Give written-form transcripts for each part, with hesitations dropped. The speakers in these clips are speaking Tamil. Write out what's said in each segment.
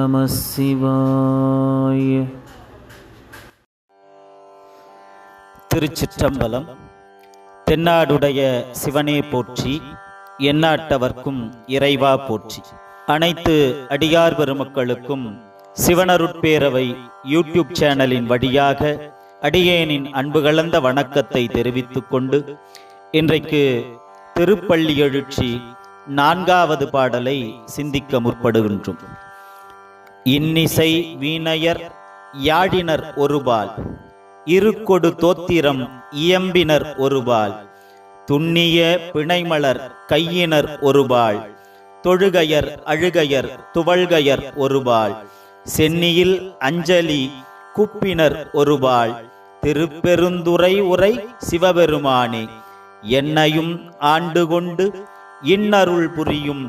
நம சிவாய. திருச்சிற்றம்பலம். தென்னாடுடைய சிவனே போற்றி, எந்நாட்டவர்க்கும் இறைவா போற்றி. அனைத்து அடியார் பெருமக்களுக்கும் சிவனருட்பேரவை யூடியூப் சேனலின் வழியாக அடியேனின் அன்பு கலந்த வணக்கத்தை தெரிவித்துக் கொண்டு இன்றைக்கு திருப்பள்ளி எழுச்சி 4வது பாடலை சிந்திக்க முற்படுகின்றோம். இன்னிசை வீணையர் யாழினர் ஒருபால், இருக்கொடு தோத்திரம் இயம்பினர் ஒருபால், துண்ணிய பிணைமலர் கையினர் ஒருபால், தொழுகையர் அழுகையர் துவள்கையர் ஒருபால், சென்னியில் அஞ்சலி குப்பினர் ஒருபால், திருப்பெருந்துறை உரை சிவபெருமானே, என்னையும் ஆண்டு கொண்டு இன்னருள் புரியும்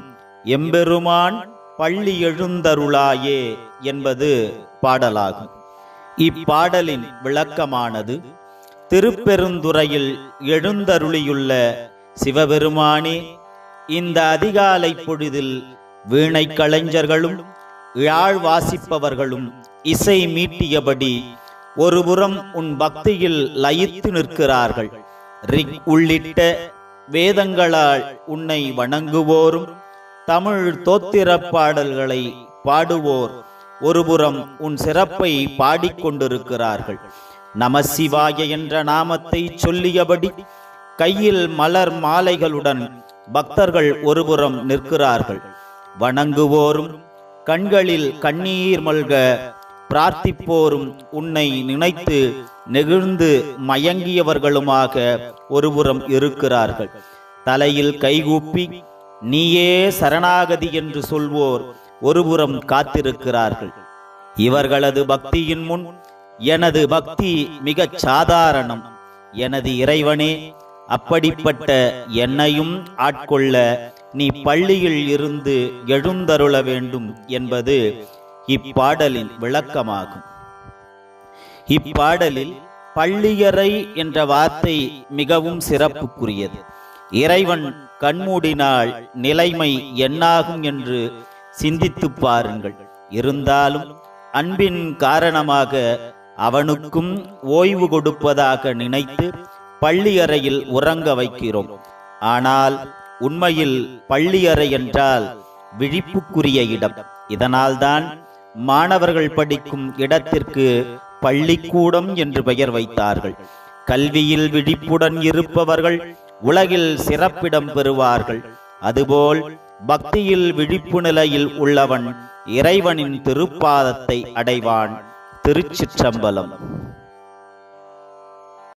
எம்பெருமான் பள்ளி எழுந்தருளாயே என்பது பாடலாகும். இப்பாடலின் விளக்கமானது, திருப்பெருந்துறையில் எழுந்தருளியுள்ள சிவபெருமானே, இந்த அதிகாலை பொழுதில் வீணை கலைஞர்களும் யாழ் வாசிப்பவர்களும் இசை மீட்டியபடி ஒருபுறம் உன் பக்தியில் லயித்து நிற்கிறார்கள். ரிக் உள்ளிட்ட வேதங்களால் உன்னை வணங்குவோரும் தமிழ் தோத்திரப் பாடல்களை பாடுவோர் ஒருபுறம் உன் சிறப்பை பாடிக்கொண்டிருக்கிறார்கள். நமசிவாய என்ற நாமத்தை சொல்லியபடி கையில் மலர் மாலைகளுடன் பக்தர்கள் ஒருபுறம் நிற்கிறார்கள். வணங்குவோரும் கண்களில் கண்ணீர் மல்க பிரார்த்திப்போரும் உன்னை நினைத்து நெகிழ்ந்து மயங்கியவர்களுமாக ஒருபுறம் இருக்கிறார்கள். தலையில் கைகூப்பி நீயே சரணாகதி என்று சொல்வோர் ஒருபுறம் காத்திருக்கிறார்கள். இவர்களது பக்தியின் முன் எனது பக்தி மிகச் சாதாரணம். எனது இறைவனே, அப்படிப்பட்ட என்னையும் ஆட்கொள்ள நீ பள்ளியில் இருந்து எழுந்தருள வேண்டும் என்பது இப்பாடலின் விளக்கமாகும். இப்பாடலில் பள்ளியறை என்ற வார்த்தை மிகவும் சிறப்புக்குரியது. இறைவன் கண்மூடினால் நிலைமை என்னாகும் என்று சிந்தித்து பாருங்கள். இருந்தாலும் அன்பின் காரணமாக அவனுக்கும் ஓய்வு கொடுப்பதாக நினைத்து பள்ளியறையில் உறங்க வைக்கிறோம். ஆனால் உண்மையில் பள்ளியறை என்றால் விழிப்புக்குரிய இடம். இதனால்தான் மாணவர்கள் படிக்கும் இடத்திற்கு பள்ளிக்கூடம் என்று பெயர் வைத்தார்கள். கல்வியில் விழிப்புடன் இருப்பவர்கள் உலகில் சிறப்பிடம் பெறுவார்கள். அதுபோல் பக்தியில் விழிப்பு நிலையில் உள்ளவன் இறைவனின் திருப்பாதத்தை அடைவான். திருச்சிற்றம்பலம்.